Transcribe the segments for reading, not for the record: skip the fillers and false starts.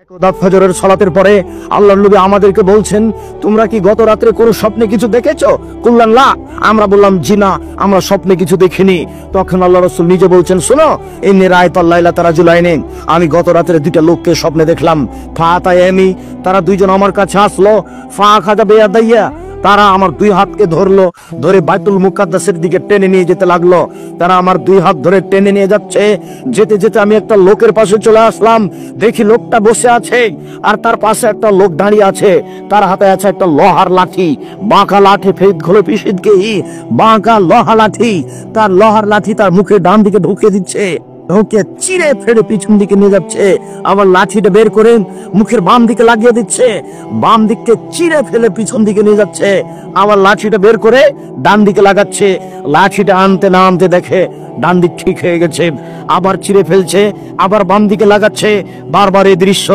একদা ফজরের সালাতের পরে আল্লাহর নবী আমাদেরকে বলছেন, তোমরা কি গত রাত্রে কোনো স্বপ্নে কিছু দেখেছো? কুল্লান লা, আমরা বললাম জি না, আমরা স্বপ্নে কিছু দেখিনি। তখন আল্লাহ রাসূল নিজে বলছেন, শোনো, ইন্নী রাআইতুল লাইলা তারাজুলাইনি, আমি গত রাত্রে দুইটা লোককে স্বপ্নে দেখলাম। ফাতায়ামি, তারা দুইজন আমার কাছে আসলো। ফাখাযা বিয়াদাইয়া, তারা আমার দুই হাতকে ধরলো, ধরে বাইতুল মুকাদ্দাসের দিকে টেনে নিয়ে যেতে লাগলো। তারা আমার দুই হাত ধরে টেনে নিয়ে যাচ্ছে। যেতে যেতে আমি একটা লোকের পাশে চলে আসলাম। দেখি লোকটা বসে আছে, আর তার পাশে একটা লোক দাঁড়িয়ে আছে। তার হাতে আছে একটা লোহার লাঠি, বাঁকা লাঠি, ফেদ খোলে পিছিয়ে বাঁকা লোহা লাঠি। তার লোহার লাঠি তার মুখে ডান দিকে ঢুকে দিচ্ছে, ওকে চিরে ফেলে পিছন দিকে নিয়ে যাচ্ছে। আবার লাঠিটা বের করে মুখের বাম দিকে লাগিয়ে দিচ্ছে, বাম দিককে চিরে ফেলে পিছন দিকে নিয়ে যাচ্ছে। আবার লাঠিটা বের করে ডান দিকে লাগাচ্ছে। লাঠিটা আনতে না আনতে দেখে ডান দিক ঠিক হয়ে গেছে, আবার চিরে ফেলছে, আবার বাম দিকে লাগাচ্ছে। বারবার এই দৃশ্য।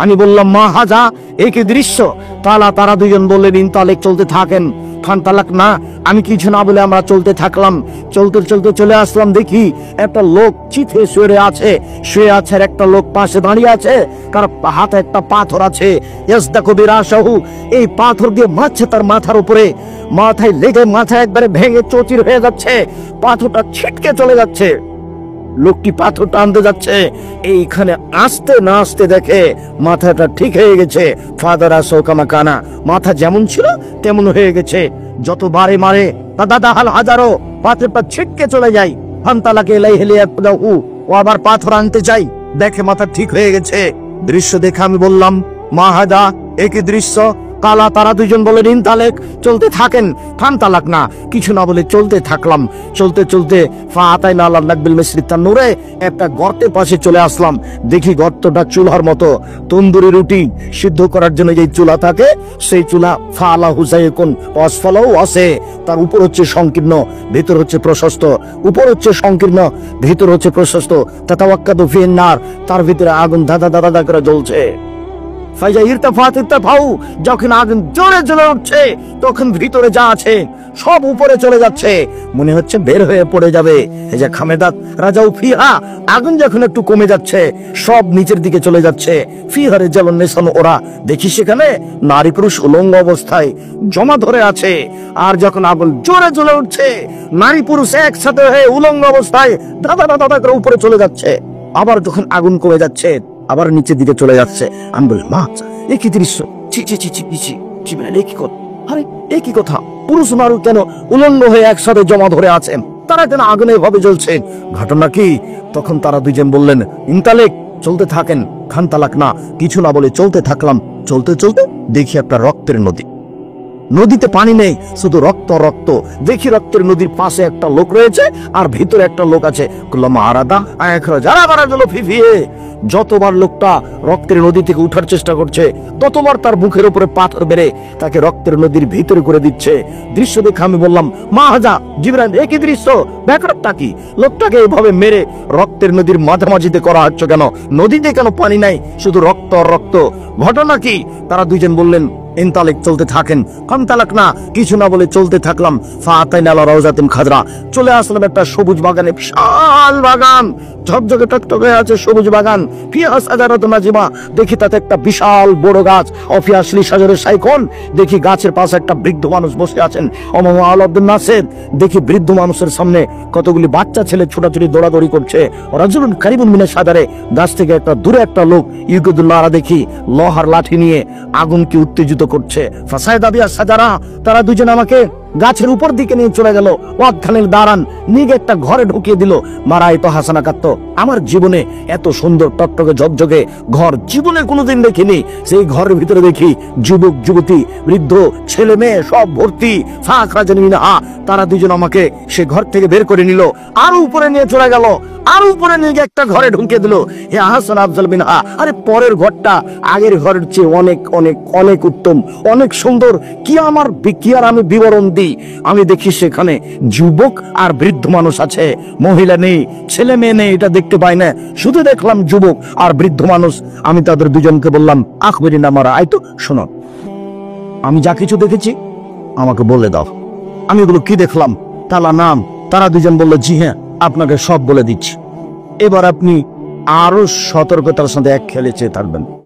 আমি বললাম, মা হাজা, এই কি দৃশ্য? তারা দুজন বললেন, ইনতালেক, চলতে থাকেন। ফান তালাক না, আমি কিছু না বলে আমরা চলতে থাকলাম। চলতে চলতে চলে আসলাম, দেখি একটা লোক চিঠে শুয়ে আছে, আর একটা লোক পাশে দাঁড়িয়ে আছে, তার হাতে একটা পাথর আছে। ইয়াসদাকু বিরাশাহু, এই পাথর দিয়ে মারছে তার মাথার উপরে। মাথায় লেগে মাথা একবারে ভেঙে চৌচির হয়ে যাচ্ছে, পাথরটা ছিটকে চলে যাচ্ছে। লোকটি পাথরটা আনতে যাচ্ছে, এইখানে আসতে না আসতে দেখে মাথাটা ঠিক হয়ে গেছে। ফাদারা সৌকামা কানা, মাথা যেমন ছিল তেমন হয়ে গেছে। যতবারে মারে দাদা হাল হাজারো, পাথরটা ছিটকে চলে যায়। ফান্তালাকে এলাই হেলে ও আবার পাথর আনতে চাই, দেখে মাথা ঠিক হয়ে গেছে। দৃশ্য দেখে আমি বললাম, মা হাদা, একই দৃশ্য। কালা, তারা দুজন বলেন, ইনতালেক, চলতে থাকেন। ফান তালাক না, কিছু না বলে চলতে থাকলাম। চলতে চলতে ফাতাইনা আলা নাকবিল মিসরি তান্নুরে, একটা গর্তের পাশে চলে আসলাম। দেখি গর্তটা চুলার মতো, তন্দুরি রুটি সিদ্ধ করার জন্য যে চুলা থাকে, সেই চুলা। ফালা হুসাইকুন আসফালাও আছে, তার উপর হচ্ছে সংকীর্ণ, ভিতর হচ্ছে প্রশস্ত। উপর হচ্ছে সংকীর্ণ, ভিতর হচ্ছে প্রশস্ত। তাতাওয়াক্কাদু ফিন নার, তার ভিতরে আগুন দাদা দাদা করে জ্বলছে। যখন আগুন জোরে জ্বলে উঠছে, তখন ভিতরে যা আছে সব উপরে চলে যাচ্ছে, মনে হচ্ছে বের হয়ে পড়ে যাবে। এই যে খামেদাত রাজাউ ফিহা, আগুন যখন একটু কমে যাচ্ছে, সব নিচের দিকে চলে যাচ্ছে। ফিহারে যেমন নেশানো, ওরা দেখি সেখানে নারী পুরুষ উলঙ্গ অবস্থায় জমা ধরে আছে। আর যখন আগুন জোরে জ্বলে উঠছে, নারী পুরুষ একসাথে হয়ে উলঙ্গ অবস্থায় দাদা দাদা করে উপরে চলে যাচ্ছে। আবার যখন আগুন কমে যাচ্ছে, আবার নিচের দিকে চলে যাচ্ছে। আমি বলি, মা, একই দৃশ্য, একই কথা, পুরুষ নারী কেন উলঙ্গ হয়ে একসাথে জমা ধরে আছেন? তারা কেন আগুনে ভাবে জ্বলছে? ঘটনা কি? তখন তারা দুজন বললেন, ইনতালেক, চলতে থাকেন। খান তালাক না, কিছু না বলে চলতে থাকলাম। চলতে চলতে দেখি একটা রক্তের নদী। নদীতে পানি নেই, শুধু রক্ত রক্ত। দেখি রক্তের নদীর পাশে একটা লোক রয়েছে, আর ভিতরে একটা লোক আছে। যতবার লোকটা রক্তের নদী থেকে উঠার চেষ্টা করছে, ততবার তার মুখের উপরে পাথর বেড়ে তাকে রক্তের নদীর ভিতরে করে দিচ্ছে। দৃশ্য দেখে আমি বললাম, মা হাজা, জিবরাইল, একই দৃশ্য, ব্যাপারটা কি? লোকটাকে এইভাবে মেরে রক্তের নদীর মাঝামাঝিতে করা হচ্ছে কেন? নদীতে কেন পানি নাই, শুধু রক্ত রক্ত? ঘটনা কি? তারা দুইজন বললেন, ইনতালেক, চলতে থাকেন। কাম তালাক না, কিছু না বলে চলতে থাকলাম। ফাতাইনা আলা রাওজাতিন খাদরা, চলে আসলাম একটা সবুজ বাগানে, বিশাল বাগান, ঝকঝকে টকটকে আছে সবুজ বাগান। ফিহা সাজারাতুন নাজিমা, দেখি তাতে একটা বিশাল বড় গাছ। অফিয়াসলি সাজারের সাইকন, দেখি গাছের পাশে একটা বৃদ্ধ মানুষ বসে আছেন। অমামা আলাউদ্দিন নাসের, দেখি বৃদ্ধ মানুষের সামনে কতগুলি বাচ্চা ছেলে ছোটাছুটি দৌড়াদৌড়ি করছে। রাজুলুন কারিবুন মিনাশ সাজারে, গাছ থেকে একটা দূরে একটা লোক ইউকুদুল্লাহরা দেখি লোহার লাঠি নিয়ে আগুনকে উত্তেজিত করছে। ফাসায়দা বিয়া সাজারা, তারা দুজন আমাকে গাছের উপর দিকে নিয়ে চলে গেল। ওয়াদখানের দাঁড়ান নিয়ে একটা ঘরে ঢুকিয়ে দিল। মারাই তো হাসানা কাত্ত, আমার জীবনে এত সুন্দর টকটকে ঝকঝকে ঘর জীবনে কোনোদিন দেখিনি। সেই ঘরের ভিতরে দেখি যুবক যুবতী, বৃদ্ধ, ছেলে মেয়ে সব ভর্তি। তারা দুজন আমাকে সে ঘর থেকে বের করে নিল, আরো উপরে নিয়ে চলে গেল, আরো উপরে নিয়ে গিয়ে একটা ঘরে ঢুকিয়ে দিল। হে হাসান আফজাল মিনহা, আরে পরের ঘরটা আগের ঘরের চেয়ে অনেক অনেক অনেক উত্তম, অনেক সুন্দর। কি আর আমি বিবরণ দিই? আমি দেখি সেখানে যুবক আর বৃদ্ধ মানুষ আছে, মহিলা নেই, ছেলে মেয়ে নেই, এটা দেখতে পাই না। শুধু দেখলাম যুবক আর বৃদ্ধ মানুষ। আমি তাদের দুজনকে বললাম, আখবরিন আমারা, আইতো শোনো, আমি যা কিছু দেখেছি আমাকে বলে দাও, আমি এগুলো কি দেখলাম। তালা নাম, তারা দুজন বলল, জি হ্যাঁ, আপনাকে সব বলে দিচ্ছি। এবার আপনি আরো সতর্কতার সাথে এক খেলে চেয়ে থাকবেন।